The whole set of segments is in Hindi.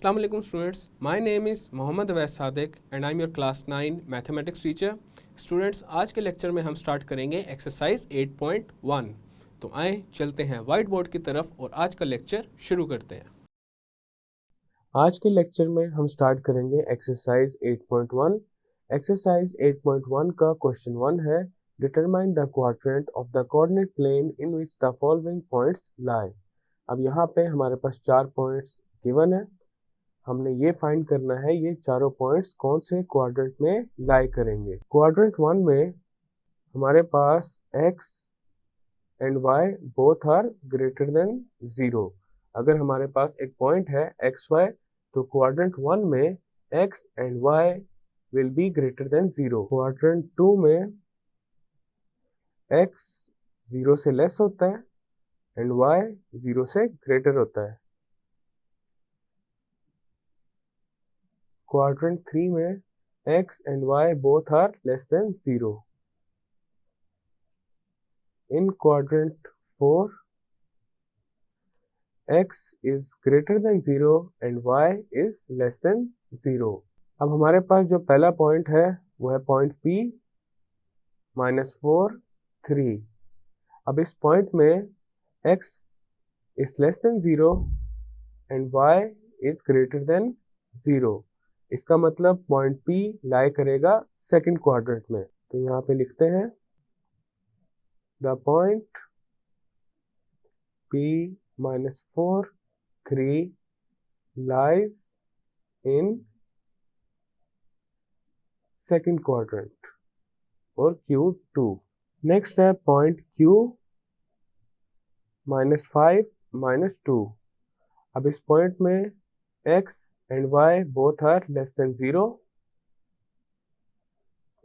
Assalamu alaikum students. My name is Mohammad Awais Sadiq and I'm your class 9 mathematics teacher. Students, आज के लेक्चर में हम स्टार्ट करेंगे एक्सरसाइज 8.1. तो आए चलते हैं वाइट बोर्ड की तरफ और आज का लेक्चर शुरू करते हैं. आज के लेक्चर में हम स्टार्ट करेंगे एक्सरसाइज 8.1. एक्सरसाइज 8.1 का क्वेश्चन 1 है, determine the quadrant of the coordinate plane in which the following points lie. अब यहाँ पे हमारे पास 4 पॉइंट्स गिवन है. हमने ये फाइंड करना है ये चारों पॉइंट्स कौन से क्वाड्रेंट में लाई करेंगे. क्वाड्रेंट 1 में हमारे पास x and y both are greater than 0. अगर हमारे पास एक पॉइंट है xy तो क्वाड्रेंट 1 में x and y will be greater than 0. Quadrant 2 में x 0 से लेस होता है एंड y 0 से ग्रेटर होता है. क्वाड्रेंट 3 में x and y both are less than 0. In quadrant 4, x is greater than 0 and y is less than 0. अब हमारे पास जो पहला पॉइंट है वो है पॉइंट P -4 3. अब इस पॉइंट में x is less than 0 and y is greater than 0. इसका मतलब पॉइंट P लाई करेगा सेकंड क्वाड्रेंट में. तो यहाँ पे लिखते हैं the point P -4 3 lies in second quadrant और Q2. नेक्स्ट है पॉइंट Q -5 -2. अब इस पॉइंट में x and y both are less than 0.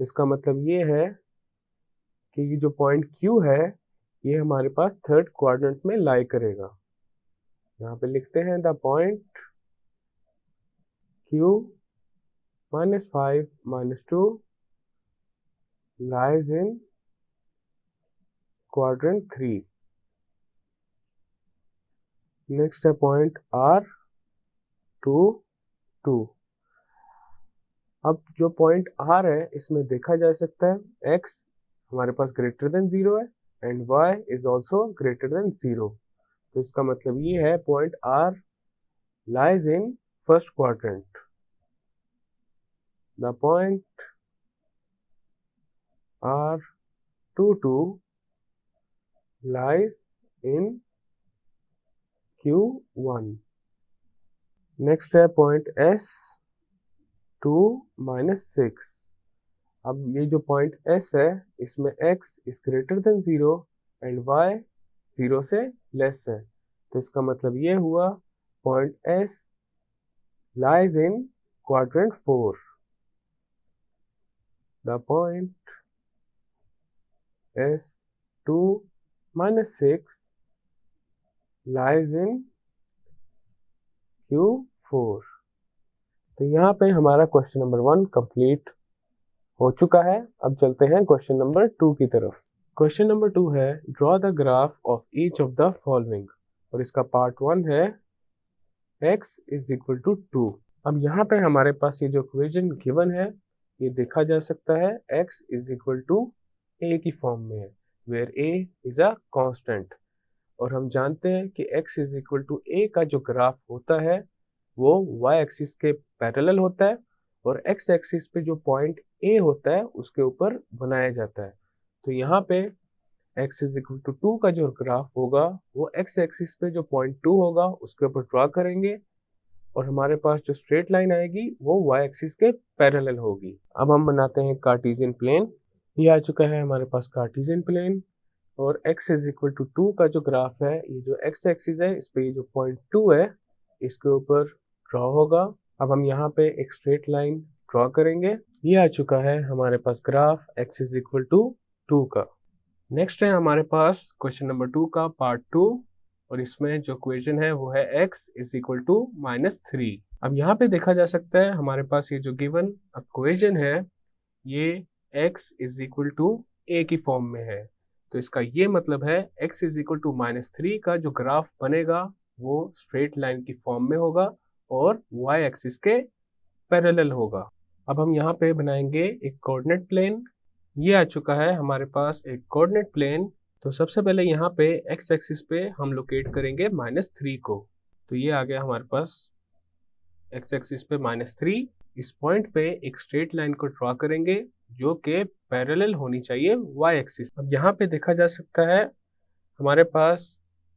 इसका मतलब ये है कि ये जो पॉइंट Q है ये हमारे पास थर्ड क्वाड्रेंट में लाई करेगा. यहाँ पे लिखते हैं the point Q -5 -2 lies in quadrant 3. Next है पॉइंट R 2 अब जो पॉइंट R है इसमें देखा जा सकता है x हमारे पास ग्रेटर देन 0 है and y is also greater than 0. तो इसका मतलब ये है point R lies in first quadrant. The point R 2 lies in Q1. Next है पॉइंट S 2 -6. अब ये जो पॉइंट S है इसमें x is greater than 0 and y 0 से लेस है. तो इसका मतलब ये हुआ point S lies in quadrant 4. The point S 2 -6 lies in Q4. तो यहाँ पे हमारा क्वेश्चन नंबर 1 कंप्लीट हो चुका है. अब चलते हैं क्वेश्चन नंबर 2 की तरफ. क्वेश्चन नंबर 2 है draw the graph of each of the following और इसका पार्ट 1 है x इज इक्वल टू 2. अब यहाँ पे हमारे पास ये जो इक्वेशन गिवन है ये देखा जा सकता है x is equal to a की फॉर्म में है where a is a constant. और हम जानते हैं कि x is equal to a का जो ग्राफ होता है वो y एक्सिस के पैरेलल होता है और x एक्सिस पे जो पॉइंट a होता है उसके ऊपर बनाया जाता है. तो यहाँ पे x इज इक्वल टू 2 का जो ग्राफ होगा वो x एक्सिस पे जो पॉइंट 2 होगा उसके ऊपर ड्रॉ करेंगे और हमारे पास जो स्ट्रेट लाइन आएगी वो y एक्सिस के पैरेलल होगी. अब हम बनाते हैं कार्टेशियन प्लेन. ये आ चुका है हमारे पास कार्टेशियन प्लेन और x इज इक्वल टू 2 का जो ग्राफ है ये जो x एक्सिस है इस पे ये जो पॉइंट 2 है इसके ऊपर ड्रॉ होगा. अब हम यहाँ पे एक स्ट्रेट लाइन ड्रॉ करेंगे. ये आ चुका है हमारे पास graph x is equal to 2 का. नेक्स्ट है हमारे पास क्वेश्चन नंबर 2 का पार्ट 2 और इसमें जो इक्वेशन है वो है x इज इक्वल टू -3. अब यहाँ पे देखा जा सकता है हमारे पास ये जो गिवन इक्वेशन है ये x is equal to a की फॉर्म में है. तो इसका ये मतलब है x इज इक्वल टू -3 का जो ग्राफ बनेगा वो स्ट्रेट लाइन की फॉर्म में होगा और y एक्सिस के पैरेलल होगा। अब हम यहाँ पे बनाएंगे एक कोऑर्डिनेट प्लेन। ये आ चुका है हमारे पास एक कोऑर्डिनेट प्लेन। तो सबसे पहले यहाँ पे x एक्सिस पे हम लोकेट करेंगे -3 को। तो ये आ गया हमारे पास x एक्सिस पे -3। इस पॉइंट पे एक स्ट्रेट लाइन को ड्रॉ करेंगे जो कि पैरेलल होनी चाहिए y एक्सिस। अब यहाँ पे देखा जा सकता है हमारे पास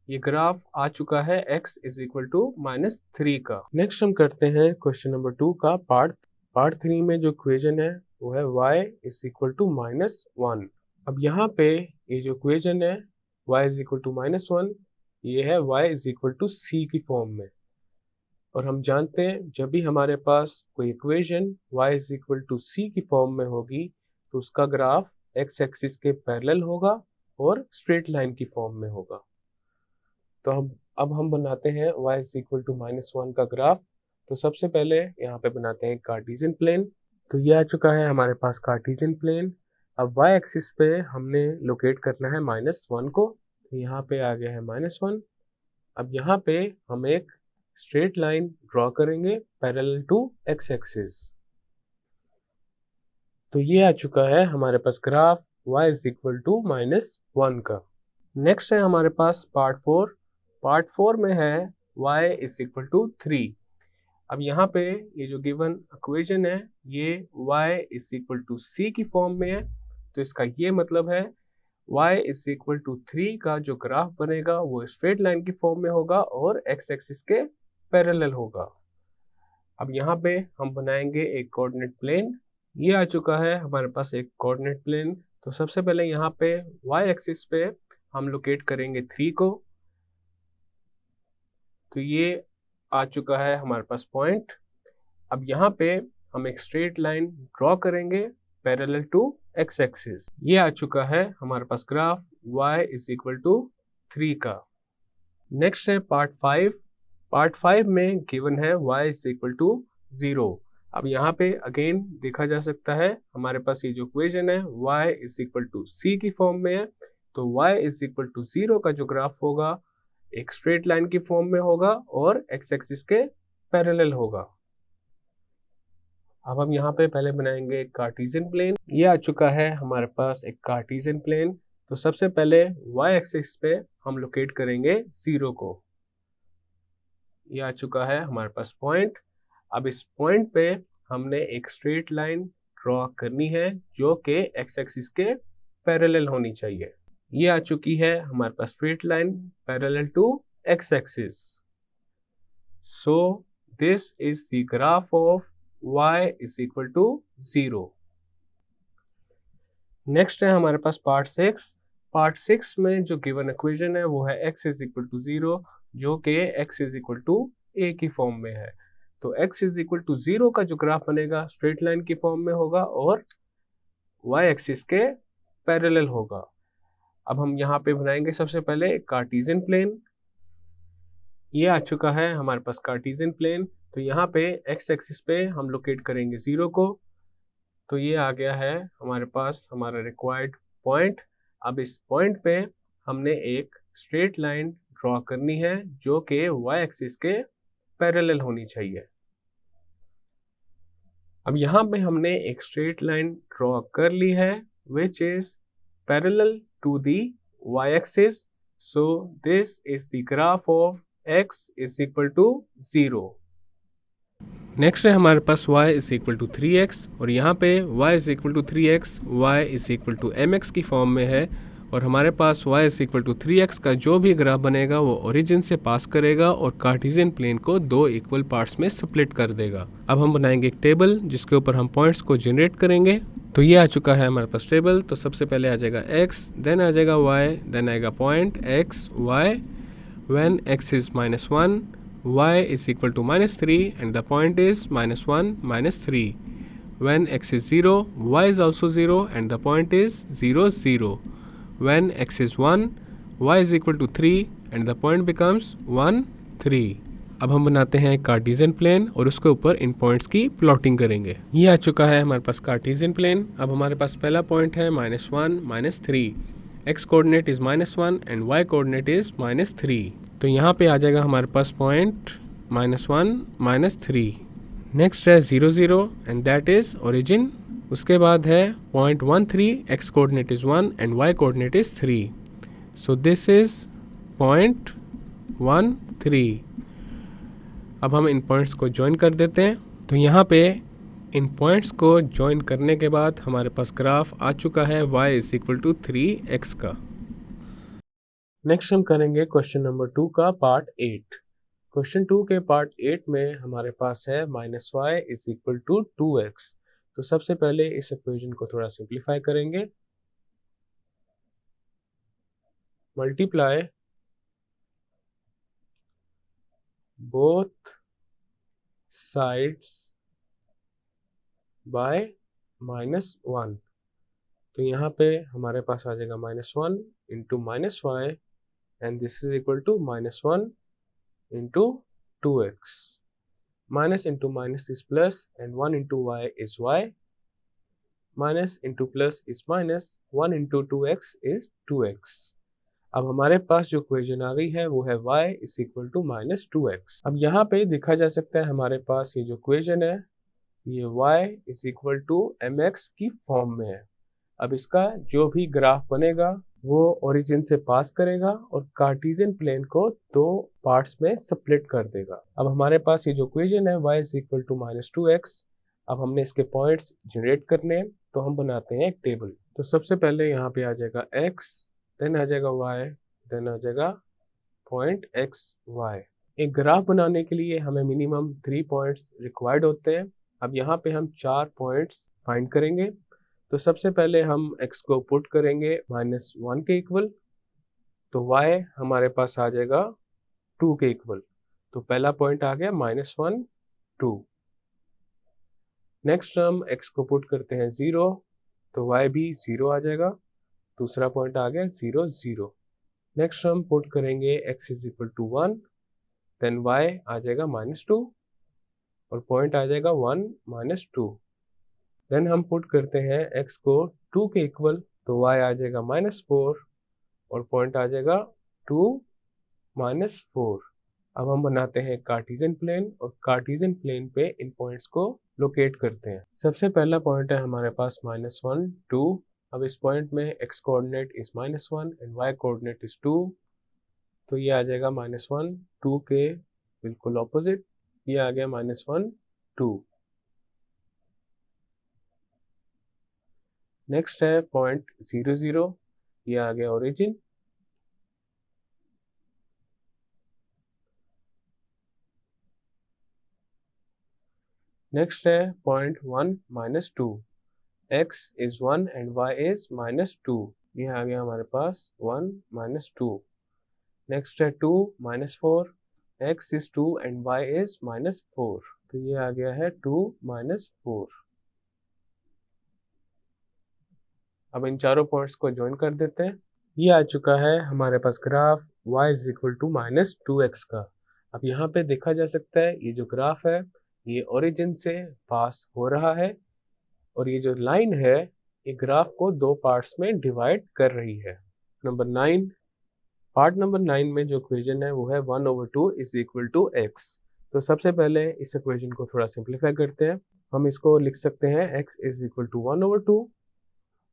ये ग्राफ आ चुका है x = -3 का। नेक्स्ट हम करते हैं क्वेश्चन नंबर 2 का पार्ट 3 में जो इक्वेशन है वो है y = -1। अब यहाँ पे ये जो इक्वेशन है y = -1, ये है y c की फॉर्म में। और हम जानते हैं जब भी हमारे पास कोई इक्वेशन y c की फॉर्म में होगी तो उसका ग्राफ x एक्सिस के पैरेलल होगा और स्ट्रेट लाइन की फॉर्म में होगा। तो अब हम बनाते हैं y = -1 का ग्राफ। तो सबसे पहले यहाँ पे बनाते हैं कार्टेशियन प्लेन। तो ये आ चुका है हमारे पास कार्टेशियन प्लेन। अब y एक्सिस पे हमने लोकेट करना है -1 को। तो यहाँ पे आ गया है -1। अब यहाँ पे हम एक स्ट्रेट लाइन ड्रॉ करेंगे पैरेलल टू x एक्सिस। तो ये आ चुका है हमारे पास ग्राफ y = -1 का। नेक्स्ट है हमारे पास पार्ट 4। पार्ट 4 में है y = 3। अब यहाँ पे ये जो गिवन इक्वेशन है ये y = c की फॉर्म में है। तो इसका ये मतलब है y = 3 का जो ग्राफ बनेगा वो स्ट्रेट लाइन की फॉर्म में होगा और x एक्सिस के पैरेलल होगा। अब यहाँ पे हम बनाएंगे एक कोऑर्डिनेट प्लेन। ये आ चुका है हमारे पास एक कोऑर्डिनेट प्लेन। तो सबसे पहले यहाँ पे y एक्सिस पे हम लोकेट करेंगे 3 को। तो ये आ चुका है हमारे पास पॉइंट। अब यहाँ पे हम एक स्ट्रेट लाइन ड्रॉ करेंगे पैरेलल टू x एक्सिस। ये आ चुका है हमारे पास ग्राफ y = 3 का। नेक्स्ट है पार्ट 5। पार्ट 5 में गिवन है y = 0। अब यहाँ पे अगेन देखा जा सकता है हमारे पास ये जो इक्वेशन है y = c की फॉर्म में है। तो y = 0 का जो ग्राफ होगा एक स्ट्रेट लाइन की फॉर्म में होगा और x एक्सिस के पैरेलल होगा। अब हम यहाँ पे पहले बनाएंगे एक कार्टेशियन प्लेन। ये आ चुका है हमारे पास एक कार्टेशियन प्लेन। तो सबसे पहले y एक्सिस पे हम लोकेट करेंगे 0 को। ये आ चुका है हमारे पास पॉइंट। अब इस पॉइंट पे हमने एक स्ट्रेट लाइन ड्रॉ करनी है जो कि x एक्सिस के पैरेलल होनी चाहिए। ये आ चुकी है हमारे पास straight line parallel to x axis. So this is the graph of y = 0। Next है हमारे पास पार्ट 6। पार्ट 6 में जो गिवन इक्वेशन है वो है x = 0 जो कि x = a की फॉर्म में है। तो x = 0 का जो ग्राफ बनेगा स्ट्रेट लाइन की फॉर्म में होगा और y एक्सिस के पैरेलल होगा। अब हम यहाँ पे बनाएंगे सबसे पहले कार्टेशियन प्लेन। ये आ चुका है हमारे पास कार्टेशियन प्लेन। तो यहाँ पे x एक्सिस पे हम लोकेट करेंगे 0 को। तो ये आ गया है हमारे पास हमारा रिक्वायर्ड पॉइंट। अब इस पॉइंट पे हमने एक स्ट्रेट लाइन ड्रॉ करनी है जो कि y एक्सिस के पैरेलल होनी चाहिए। अब यहाँ पे हमने एक स्ट्रेट लाइन ड्रॉ कर ली है which is parallel to the y-axis. So this is the graph of x = 0. Next है हमारे पास y = 3x और यहाँ पे y = 3x y = mx की फॉर्म में है। और हमारे पास y = 3x का जो भी ग्राफ बनेगा वो ओरिजिन से पास करेगा और कार्टेशियन प्लेन को 2 इक्वल पार्ट्स में स्प्लिट कर देगा। अब हम बनाएंगे एक टेबल जिसके ऊपर हम पॉइंट्स को जनरेट करेंगे। तो ये आ चुका है हमारे पास टेबल। तो सबसे पहले आ जाएगा x, देन आ जाएगा y, देन आएगा point x y, when x is -1 y = -3 and the point is -1 -3, when x is 0 y is also 0 and the point is 0 0, when x is 1 y = 3 and the point becomes 1 3। अब हम बनाते हैं कार्टेशियन प्लेन और उसके ऊपर इन पॉइंट्स की प्लॉटिंग करेंगे। ये आ चुका है हमारे पास कार्टेशियन प्लेन। अब हमारे पास पहला पॉइंट है -1 -3, x coordinate is -1 and y coordinate is -3। तो यहाँ पे आ जाएगा हमारे पास पॉइंट -1 -3। नेक्स्ट है 0 0 एंड दैट इज़ ओरिजिन। उसके बाद है 0.13, x coordinate is 1 and y coordinate is 3। So this is 0.13। अब हम इन पॉइंट्स को ज्वाइन कर देते हैं। तो यहाँ पे इन पॉइंट्स को ज्वाइन करने के बाद हमारे पास ग्राफ आ चुका है y is equal to 3x का। नेक्स्ट हम करेंगे क्वेश्चन नंबर 2 का पार्ट 8। क्वेश्चन 2 के पार्ट 8 में हमारे पास है -y is equal to 2x। तो सबसे पहले इस इक्वेशन को थोड़ा सिंप्लीफाई करेंगे। Multiply both sides by -1। तो यहाँ पे हमारे पास आ जाएगा -1 into -y and this is equal to -1 into 2x। Minus into minus is plus and 1 into y is y। Minus into plus is minus, 1 into 2x is 2x। अब हमारे पास जो इक्वेशन आ गई है वो है y is equal to -2x। अब यहाँ पे देखा जा सकता है हमारे पास ये जो इक्वेशन है ये y is equal to mx की फॉर्म में है। अब इसका जो भी ग्राफ बनेगा वो ओरिजिन से पास करेगा और कार्टेशियन प्लेन को दो पार्ट्स में स्प्लिट कर देगा। अब हमारे पास ये जो इक्वेशन है y is equal to -2x। अब हमने इसके पॉइंट्स जनरेट करने हैं तो हम बनाते हैं एक टेबल। तो सबसे पहले यहाँ पे आ जाएगा x, देन आ जाएगा y, देन आ जाएगा पॉइंट xy। एक ग्राफ बनाने के लिए हमें मिनिमम 3 पॉइंट्स रिक्वायर्ड होते हैं। अब यहाँ पे हम 4 पॉइंट्स फाइंड करेंगे। तो सबसे पहले हम x को पुट करेंगे -1 के इक्वल, तो y हमारे पास आ जाएगा 2 के इक्वल। तो पहला पॉइंट आ गया -1 2। नेक्स्ट हम x को पुट करते हैं 0, तो y भी 0 आ जाएगा। दूसरा पॉइंट आ गया 0 0। नेक्स्ट हम पुट करेंगे x is equal to 1, then y आ जाएगा -2 और पॉइंट आ जाएगा 1 -2। देन हम पुट करते हैं x को 2 के इक्वल, तो y आ जाएगा -4 और पॉइंट आ जाएगा 2 -4। अब हम बनाते हैं कार्टेशियन प्लेन और कार्टेशियन प्लेन पे इन पॉइंट्स को लोकेट करते हैं। सबसे पहला पॉइंट है हमारे पास -1 2। अब इस पॉइंट में x coordinate is -1 and y coordinate is 2, तो ये आ जाएगा -1 2 के बिल्कुल ऑपोजिट। ये आ गया -1 2। नेक्स्ट है पॉइंट 0 0, ये आ गया ओरिजिन। नेक्स्ट है point 1 -2, x is 1 and y is -2। ये आ गया हमारे पास 1 -2। नेक्स्ट है 2 -4, x is 2 and y is -4, तो ये आ गया है 2 -4। अब इन चारों पॉइंट्स को ज्वाइन कर देते हैं। ये आ चुका है हमारे पास graph y is equal to -2x का। अब यहाँ पे देखा जा सकता है ये जो ग्राफ है ये ओरिजिन से पास हो रहा है और ये जो लाइन है ये ग्राफ को दो पार्ट्स में डिवाइड कर रही है। नंबर 9, पार्ट नंबर 9 में जो इक्वेशन है वो है 1/2 इज इक्वल टू x। तो सबसे पहले इस इक्वेशन को थोड़ा सिंप्लीफाई करते हैं। हम इसको लिख सकते हैं x इज इक्वल टू 1/2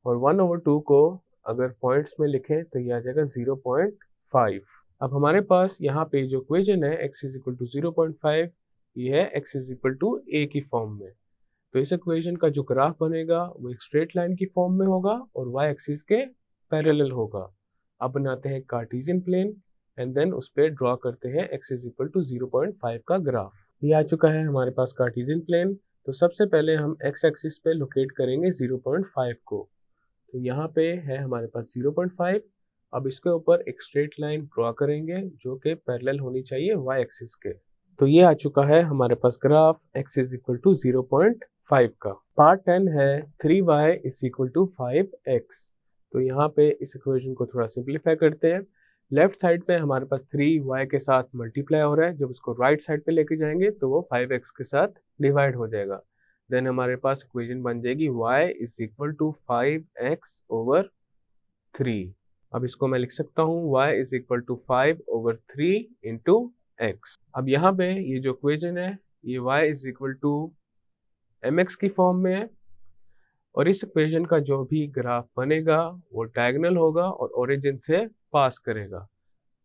और 1/2 को अगर पॉइंट्स में लिखें तो ये आ जाएगा 0.5। अब हमारे पास यहाँ पे जो इक्वेशन है x इज इक्वल टू 0.5, ये है x is equal to a की फॉर्म में। तो इस इक्वेशन का जो ग्राफ बनेगा वो एक स्ट्रेट लाइन की फॉर्म में होगा और y एक्सिस के पैरेलल होगा। अब बनाते हैं कार्टेशियन प्लेन एंड देन उस पर ड्रॉ करते हैं x इज इक्वल टू 0.5 का ग्राफ। ये आ चुका है हमारे पास कार्टेशियन प्लेन। तो सबसे पहले हम x एक्सिस पे लोकेट करेंगे 0.5 को। तो यहाँ पे है हमारे पास 0.5। अब इसके ऊपर एक स्ट्रेट लाइन ड्रॉ करेंगे जो कि पैरेलल होनी चाहिए y एक्सिस के। तो ये आ चुका है हमारे पास graph x is equal to 0.5 का। पार्ट 10 है 3y is equal to 5x। तो यहाँ पे इस इक्वेशन को थोड़ा सिंप्लीफाई करते हैं। लेफ्ट साइड पे हमारे पास 3y के साथ मल्टीप्लाई हो रहा है, जब उसको राइट साइड पे लेके जाएंगे तो वो 5x के साथ डिवाइड हो जाएगा। देन हमारे पास इक्वेशन बन जाएगी y is equal to 5x over 3। अब इसको मैं लिख सकता हूँ y is equal to 5/3 into x। अब यहाँ पे ये जो इक्वेशन है ये y is equal to mx की फॉर्म में है और इस इक्वेशन का जो भी ग्राफ बनेगा वो डायगोनल होगा और ओरिजिन से पास करेगा।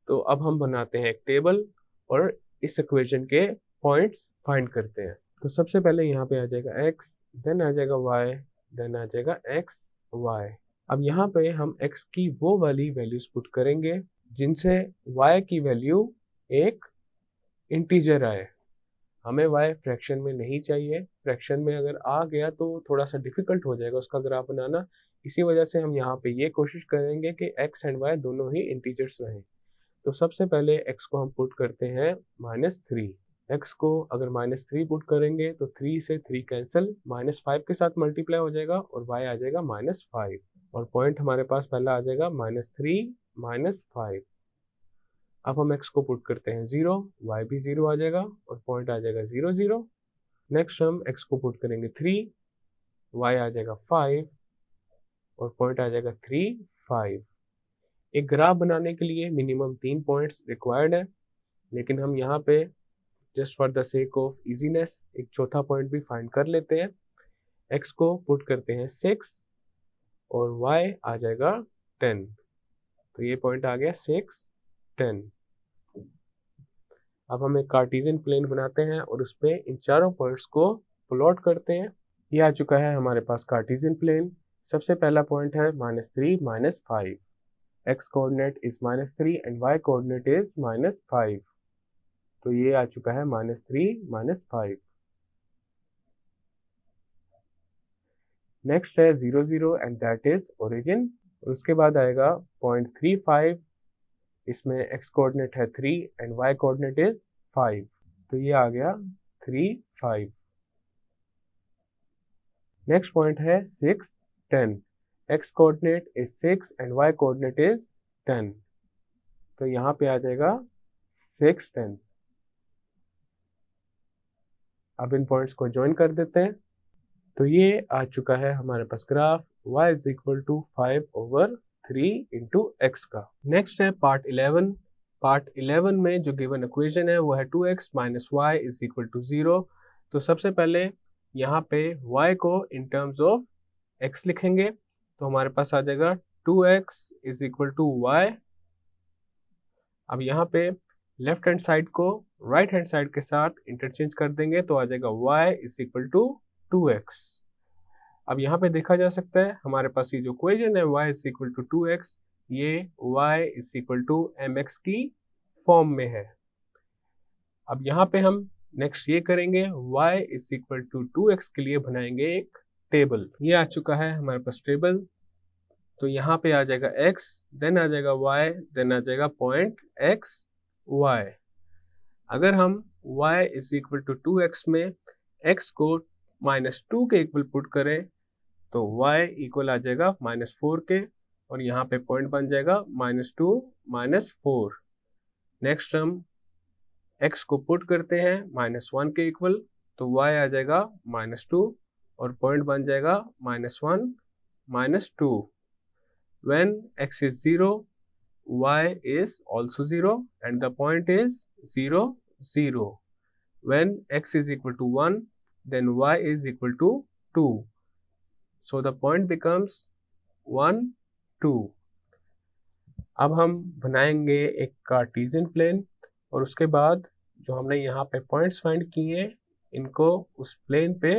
तो अब हम बनाते हैं एक टेबल और इस इक्वेशन के पॉइंट्स फाइंड करते हैं। तो सबसे पहले यहाँ पे आ जाएगा x, देन आ जाएगा y, देन आ जाएगा x y। अब यहाँ पे हम x की वो वाली वैल्यूज पुट करेंगे जिनसे y की वैल्यू एक इंटीजर आए। हमें y फ्रैक्शन में नहीं चाहिए, फ्रैक्शन में अगर आ गया तो थोड़ा सा डिफिकल्ट हो जाएगा उसका ग्राफ बनाना। इसी वजह से हम यहाँ पे ये कोशिश करेंगे कि x एंड y दोनों ही इंटीजर्स रहें। तो सबसे पहले x को हम पुट करते हैं -3। x को अगर -3 पुट करेंगे तो 3 से 3 कैंसिल, -5 के साथ मल्टीप्लाई हो जाएगा और y आ जाएगा -5 और पॉइंट हमारे पास पहला आ जाएगा -3 -5। अब हम x को पुट करते हैं 0, y भी 0 आ जाएगा और पॉइंट आ जाएगा 0 0। नेक्स्ट हम x को पुट करेंगे 3, y आ जाएगा 5 और पॉइंट आ जाएगा 3 5। एक ग्राफ बनाने के लिए मिनिमम 3 पॉइंट्स रिक्वायर्ड है, लेकिन हम यहाँ पे just for the sake of easiness एक चौथा पॉइंट भी फाइंड कर लेते हैं। x को पुट करते हैं 6 और y आ जाएगा 10। तो ये पॉइंट आ गया 6 10। अब हम एक कार्टेशियन प्लेन बनाते हैं और उस पर इन चारों पॉइंट्स को प्लॉट करते हैं। ये आ चुका है हमारे पास कार्टेशियन प्लेन। सबसे पहला पॉइंट है -3 -5। x coordinate is -3 and y coordinate is -5। तो ये आ चुका है -3 -5। नेक्स्ट है 0 0 एंड दैट इज ओरिजिन। और उसके बाद आएगा पॉइंट 3 5। इसमें x कोऑर्डिनेट है 3 एंड y कोऑर्डिनेट इज 5। तो ये आ गया 3 5। नेक्स्ट पॉइंट है 6 10। x coordinate is 6 and y coordinate is 10। तो यहाँ पे आ जाएगा 6 10। अब इन पॉइंट्स को ज्वाइन कर देते हैं। तो ये आ चुका है हमारे पास graph y is equal to 5/3 into x का। नेक्स्ट है पार्ट 11। पार्ट 11 में जो गिवन इक्वेशन है वो है 2x minus Y is equal to 0। तो सबसे पहले यहाँ पे y को इन टर्म्स ऑफ x लिखेंगे। तो हमारे पास आ जाएगा 2x is equal to y। अब यहाँ पे लेफ्ट हैंड साइड को राइट हैंड साइड के साथ इंटरचेंज कर देंगे तो आ जाएगा y is equal to 2x। अब यहाँ पे देखा जा सकता है हमारे पास ये जो इक्वेशन है y is equal to 2x, ये y is equal to mx की फॉर्म में है। अब यहाँ पे हम नेक्स्ट ये करेंगे, y is equal to 2x के लिए बनाएंगे एक टेबल। ये आ चुका है हमारे पास टेबल। तो यहाँ पे आ जाएगा x, देन आ जाएगा y, देन आ जाएगा पॉइंट x y। अगर हम y is equal to 2x में x को -2 के इक्वल पुट करें तो y इक्वल आ जाएगा -4 के और यहाँ पे पॉइंट बन जाएगा -2 -4। नेक्स्ट हम x को पुट करते हैं -1 के इक्वल तो y आ जाएगा -2 और पॉइंट बन जाएगा -1 -2। When x is 0, y is also 0 and the point is 0 0. When x is equal to 1, then y is equal to 2. So the point becomes 1 2. अब हम बनाएंगे एक कार्टेशियन प्लेन और उसके बाद जो हमने यहाँ पे पॉइंट्स फाइंड किए इनको उस प्लेन पे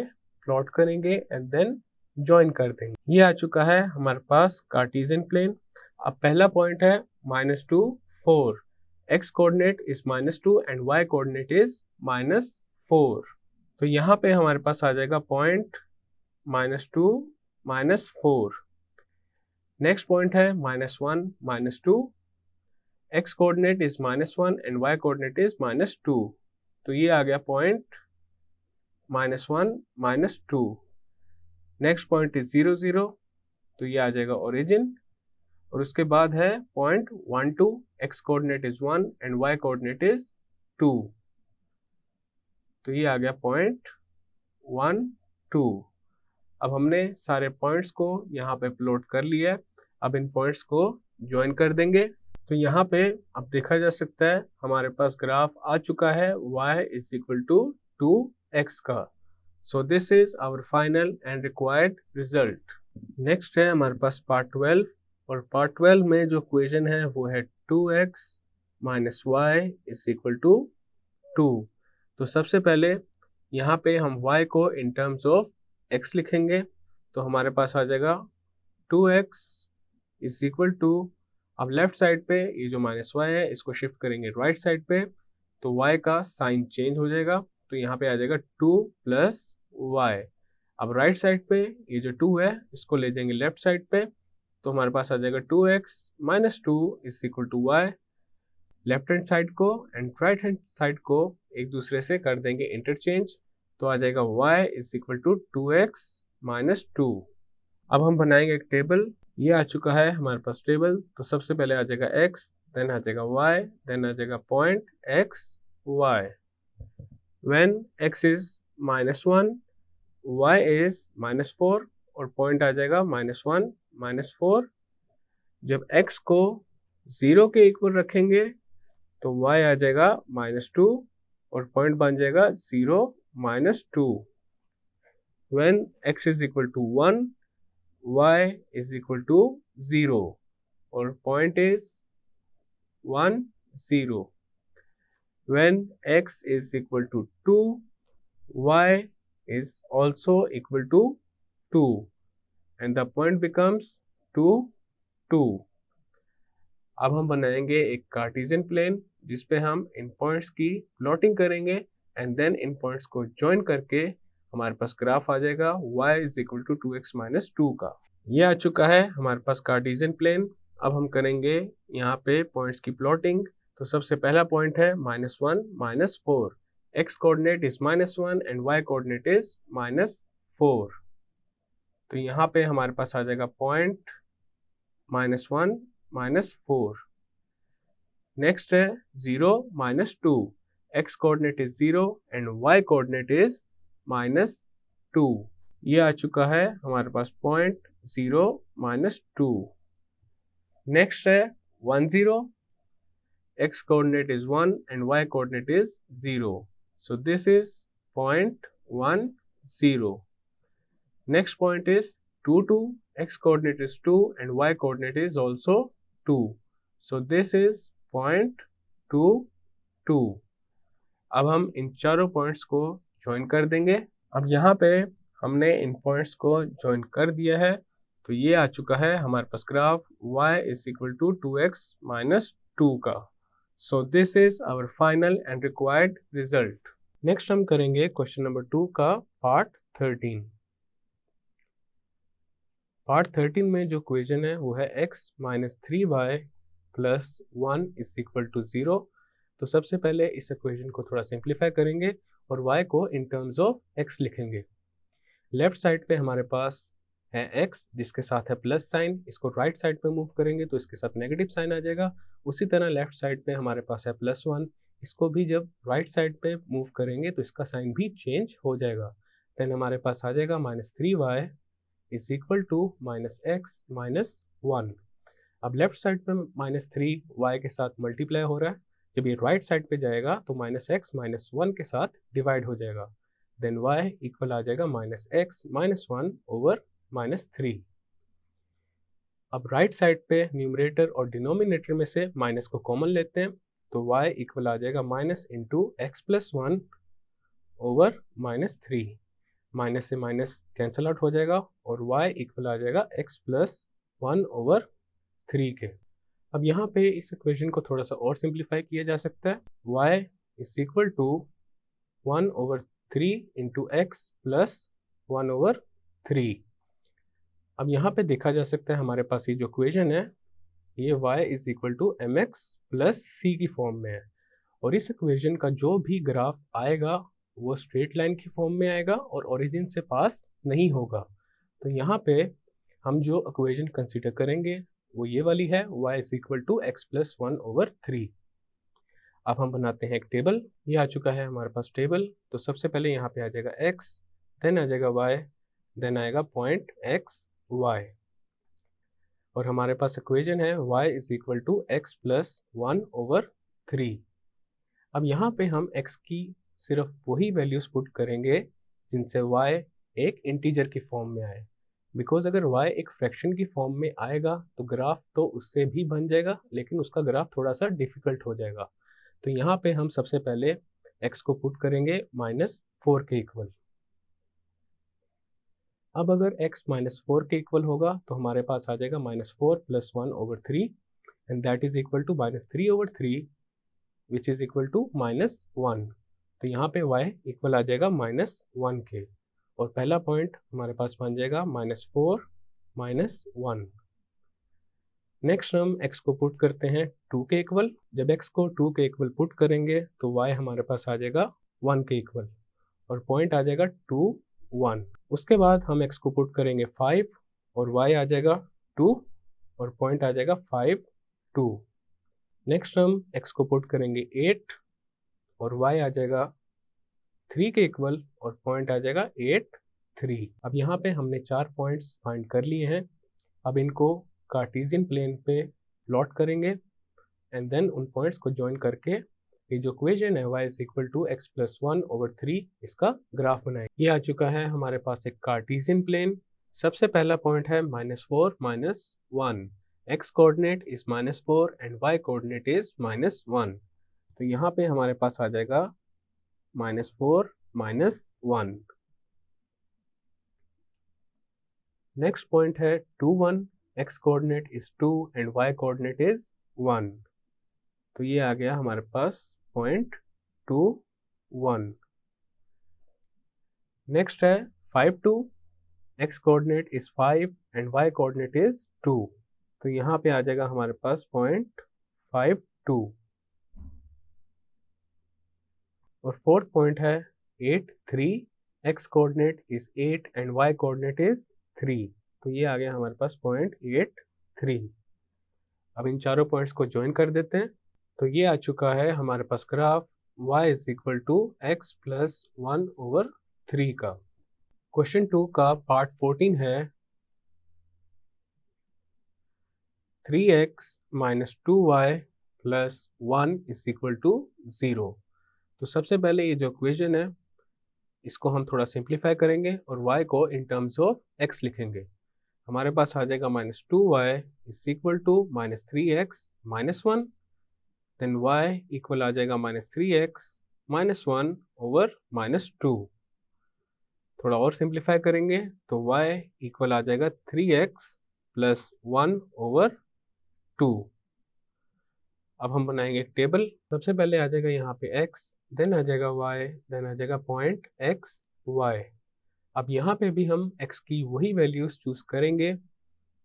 प्लॉट करेंगे एंड देन ज्वाइन कर देंगे। ये आ चुका है हमारे पास कार्टेशियन प्लेन। अब पहला पॉइंट है -2 4। x coordinate is -2 and y coordinate is -4। तो यहाँ पे हमारे पास आ जाएगा पॉइंट -2 -4। नेक्स्ट पॉइंट है -1 -2। x coordinate is -1 and y coordinate is -2। तो ये आ गया पॉइंट -1 -2। Next point is 0 0। तो ये आ जाएगा ओरिजिन और उसके बाद है point 1 2। x coordinate is 1 and y coordinate is 2। तो ये आ गया पॉइंट 1 2। अब हमने सारे पॉइंट्स को यहाँ पे प्लॉट कर लिया है। अब इन पॉइंट्स को ज्वाइन कर देंगे। तो यहाँ पे अब देखा जा सकता है हमारे पास ग्राफ आ चुका है y is equal to 2x का। So this is our final and required result. Next है हमारे पास पार्ट 12, और पार्ट 12 में जो इक्वेशन है वो है 2x minus Y is equal to 2। तो सबसे पहले यहाँ पे हम y को इन टर्म्स ऑफ x लिखेंगे, तो हमारे पास आ जाएगा 2x इज इक्वल टू, अब लेफ्ट साइड पे ये जो माइनस वाई है इसको शिफ्ट करेंगे राइट साइड पे, तो y का साइन चेंज हो जाएगा, तो यहाँ पे आ जाएगा 2 प्लस वाई। अब राइट साइड पे ये जो 2 है इसको ले जाएंगे लेफ्ट साइड पे, तो हमारे पास आ जाएगा 2x minus 2 is equal to y. Left hand side को एंड राइट हैंड साइड को एक दूसरे से कर देंगे इंटरचेंज, तो आ जाएगा y is equal to 2x minus 2। अब हम बनाएंगे एक टेबल, ये आ चुका है हमारे पास टेबल, तो सबसे पहले आ जाएगा x, देन आ जाएगा y, देन आ जाएगा point x y। When x is -1, y is -4 और पॉइंट आ जाएगा -1 -4। जब x को 0 के इक्वल रखेंगे तो y आ जाएगा -2 और पॉइंट बन जाएगा 0 -2। When x is equal to 1, y is equal to 0 or point is 1 0. When x is equal to 2, y is also equal to 2 and the point becomes 2 2. अब हम बनाएंगे एक कार्टेशियन प्लेन जिसपे हम इन पॉइंट्स की प्लॉटिंग करेंगे एंड देन इन पॉइंट्स को ज्वाइन करके हमारे पास ग्राफ आ जाएगा y is equal to 2x minus 2 का। ये आ चुका है हमारे पास कार्टेशियन प्लेन। अब हम करेंगे यहाँ पे पॉइंट्स की प्लॉटिंग। तो सबसे पहला पॉइंट है -1 -4, x coordinate is -1 and y coordinate is -4। तो यहाँ पे हमारे पास आ जाएगा पॉइंट -1 -4। नेक्स्ट है 0 -2, x coordinate is 0 and y coordinate is -2। ये आ चुका है हमारे पास पॉइंट 0 -2। नेक्स्ट है 1 0, x coordinate is 1 and y coordinate is 0, so this is point 1 0। Next point is 2 2, x coordinate is 2 and y coordinate is also 2, so this is point 2 2। अब हम इन चारों पॉइंट्स को ज्वाइन कर देंगे। अब यहाँ पे हमने इन पॉइंट्स को ज्वाइन कर दिया है, तो ये आ चुका है हमारे पास graph y is equal to 2x minus 2 का। So this is our final and required result. Next हम करेंगे क्वेश्चन नंबर 2 का पार्ट 13। पार्ट 13 में जो इक्वेशन है वो है x minus 3y plus 1 is equal to 0। तो सबसे पहले इस इक्वेशन को थोड़ा सिंप्लीफाई करेंगे और y को इन टर्म्स ऑफ x लिखेंगे। लेफ्ट साइड पे हमारे पास है x जिसके साथ है प्लस साइन, इसको राइट साइड पे मूव करेंगे तो इसके साथ नेगेटिव साइन आ जाएगा। उसी तरह लेफ्ट साइड पे हमारे पास है +1, इसको भी जब राइट साइड पे मूव करेंगे तो इसका साइन भी चेंज हो जाएगा। देन हमारे पास आ जाएगा -3y is equal to -x minus 1। अब लेफ्ट साइड पे -3y के साथ मल्टीप्लाई हो रहा है, जब ये राइट साइड पे जाएगा तो -x माइनस 1 के साथ डिवाइड हो जाएगा। देन y इक्वल आ जाएगा -x माइनस 1 ओवर -3। अब राइट साइड पे न्यूमरेटर और डिनोमिनेटर में से माइनस को कॉमन लेते हैं, तो y इक्वल आ जाएगा minus into x plus 1 over -3। Minus से माइनस कैंसल आउट हो जाएगा और y इक्वल आ जाएगा x प्लस 1 ओवर 3 के। अब यहाँ पे इस इक्वेशन को थोड़ा सा और सिंप्लीफाई किया जा सकता है। y is equal to 1 over 3 into x plus 1 over 3। अब यहाँ पे देखा जा सकता है हमारे पास ये जो इक्वेशन है ये y is equal to mx plus c की फॉर्म में है, और इस इक्वेशन का जो भी ग्राफ आएगा वो स्ट्रेट लाइन की फॉर्म में आएगा और ओरिजिन से पास नहीं होगा। तो यहाँ पे हम जो इक्वेशन कंसीडर करेंगे वो ये वाली है, y is equal to x plus 1 over 3। अब हम बनाते हैं एक टेबल। ये आ चुका है हमारे पास टेबल। तो सबसे पहले यहाँ पे आ जाएगा x, देन आ जाएगा y, देन आएगा पॉइंट x y। और हमारे पास इक्वेशन है y is equal to x plus 1/3। अब यहाँ पे हम x की सिर्फ वही वैल्यूज पुट करेंगे जिनसे y एक इंटीजर की फॉर्म में आए, बिकॉज अगर y एक फ्रैक्शन की फॉर्म में आएगा तो ग्राफ तो उससे भी बन जाएगा, लेकिन उसका ग्राफ थोड़ा सा डिफिकल्ट हो जाएगा। तो यहाँ पे हम सबसे पहले x को पुट करेंगे -4 के इक्वल। अब अगर x -4 के इक्वल होगा तो हमारे पास आ जाएगा -4 + 1/3 and that is equal to -3/3 which is equal to -1। तो यहाँ पे y इक्वल आ जाएगा -1 के, और पहला पॉइंट हमारे पास बन जाएगा -4 -1। नेक्स्ट हम x को पुट करते हैं 2 के इक्वल। जब x को 2 के इक्वल पुट करेंगे तो y हमारे पास आ जाएगा 1 के इक्वल, और पॉइंट आ जाएगा 2 1। उसके बाद हम x को पुट करेंगे 5 और y आ जाएगा 2 और पॉइंट आ जाएगा 5 2। नेक्स्ट हम x को पुट करेंगे 8 और y आ जाएगा 3 के इक्वल और पॉइंट आ जाएगा 8 3। अब यहाँ पे हमने 4 पॉइंट्स फाइंड कर लिए हैं। अब इनको कार्टेशियन प्लेन पे प्लॉट करेंगे एंड देन उन पॉइंट्स को ज्वाइन करके ये जो इक्वेशन है y is equal to x plus 1/3 इसका ग्राफ बनाएंगे। ये आ चुका है हमारे पास एक कार्टेशियन प्लेन। सबसे पहला पॉइंट है -4 -1, x coordinate is -4 and y coordinate is -1। तो यहाँ पे हमारे पास आ जाएगा -4 -1। नेक्स्ट पॉइंट है 2 1, x coordinate is 2 and y coordinate is 1। तो ये आ गया हमारे पास पॉइंट 2 1। नेक्स्ट है 5 2, x coordinate is 5 and y coordinate is 2। तो यहाँ पे आ जाएगा हमारे पास पॉइंट 5 2। और फोर्थ पॉइंट है 8 3, x coordinate is 8 and y coordinate is 3। तो ये आ गया हमारे पास पॉइंट 8 3। अब इन चारों पॉइंट्स को ज्वाइन कर देते हैं। तो ये आ चुका है हमारे पास graph y is equal to x plus 1/3 का। क्वेश्चन 2 का पार्ट 14 है 3x - 2y + 1 is equal to 0। तो सबसे पहले ये जो इक्वेशन है इसको हम थोड़ा सिंप्लीफाई करेंगे और y को इन टर्म्स ऑफ x लिखेंगे। हमारे पास आ जाएगा -2y is equal to -3x - 1, then y equal आ जाएगा -3x - 1/-2। थोड़ा और सिंप्लीफाई करेंगे तो y इक्वल आ जाएगा 3x + 1/2। अब हम बनाएंगे टेबल। सबसे पहले आ जाएगा यहाँ पे x, देन आ जाएगा y, देन आ जाएगा पॉइंट x y। अब यहाँ पे भी हम x की वही वैल्यूज चूज करेंगे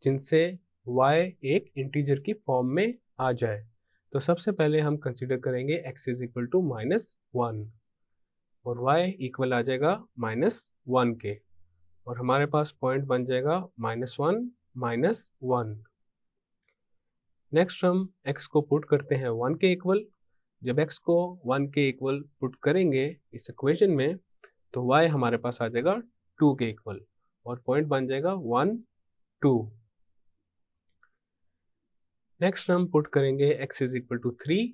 जिनसे y एक इंटीजर की फॉर्म में आ जाए। तो सबसे पहले हम कंसीडर करेंगे x इज इक्वल टू -1 और y इक्वल आ जाएगा -1 के, और हमारे पास पॉइंट बन जाएगा -1 -1। नेक्स्ट हम x को पुट करते हैं 1 के इक्वल। जब x को 1 के इक्वल पुट करेंगे इस इक्वेशन में तो y हमारे पास आ जाएगा 2 के इक्वल और पॉइंट बन जाएगा 1 2। नेक्स्ट हम पुट करेंगे x इज इक्वल टू 3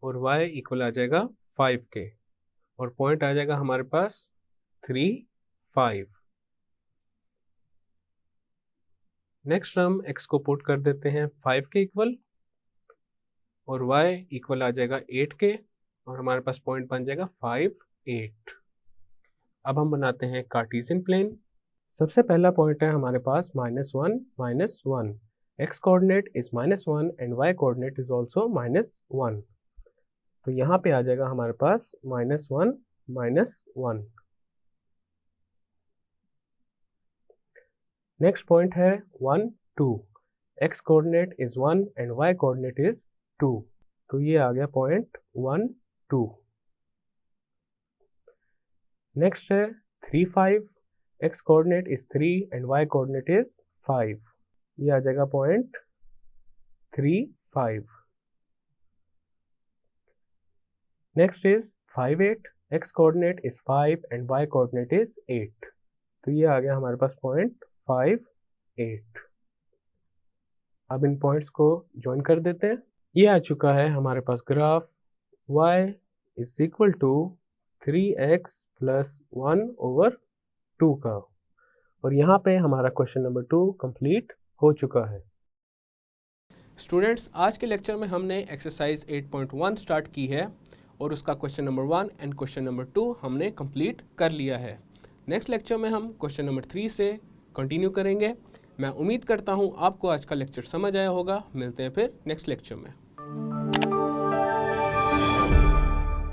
और y इक्वल आ जाएगा 5 के, और पॉइंट आ जाएगा हमारे पास 3 5। नेक्स्ट हम x को पुट कर देते हैं 5 के इक्वल और y इक्वल आ जाएगा 8 के, और हमारे पास पॉइंट बन जाएगा 5 8। अब हम बनाते हैं कार्टेशियन प्लेन। सबसे पहला पॉइंट है हमारे पास -1 -1, x coordinate is -1 and y coordinate is also -1। तो यहाँ पे आ जाएगा हमारे पास -1 -1। नेक्स्ट पॉइंट है 1 2, x coordinate is 1 and y coordinate is 2। तो ये आ गया पॉइंट 1 2। नेक्स्ट है 3 5, x coordinate is 3 and y coordinate is 5। ये आ जाएगा point 3 5। Next is 5 8, x coordinate is 5 and y coordinate is 8। तो ये आ गया हमारे पास पॉइंट 5 8। अब इन पॉइंट्स को ज्वाइन कर देते हैं। ये आ चुका है हमारे पास graph y is equal to 3x plus 1/2 का, और यहाँ पे हमारा क्वेश्चन नंबर 2 कंप्लीट हो चुका है। स्टूडेंट्स, आज के लेक्चर में हमने एक्सरसाइज 8.1 स्टार्ट की है और उसका question number 1 and question number 2 हमने कंप्लीट कर लिया है। नेक्स्ट लेक्चर में हम क्वेश्चन नंबर 3 से कंटिन्यू करेंगे। मैं उम्मीद करता हूँ आपको आज का लेक्चर समझ आया होगा। मिलते हैं फिर नेक्स्ट लेक्चर में।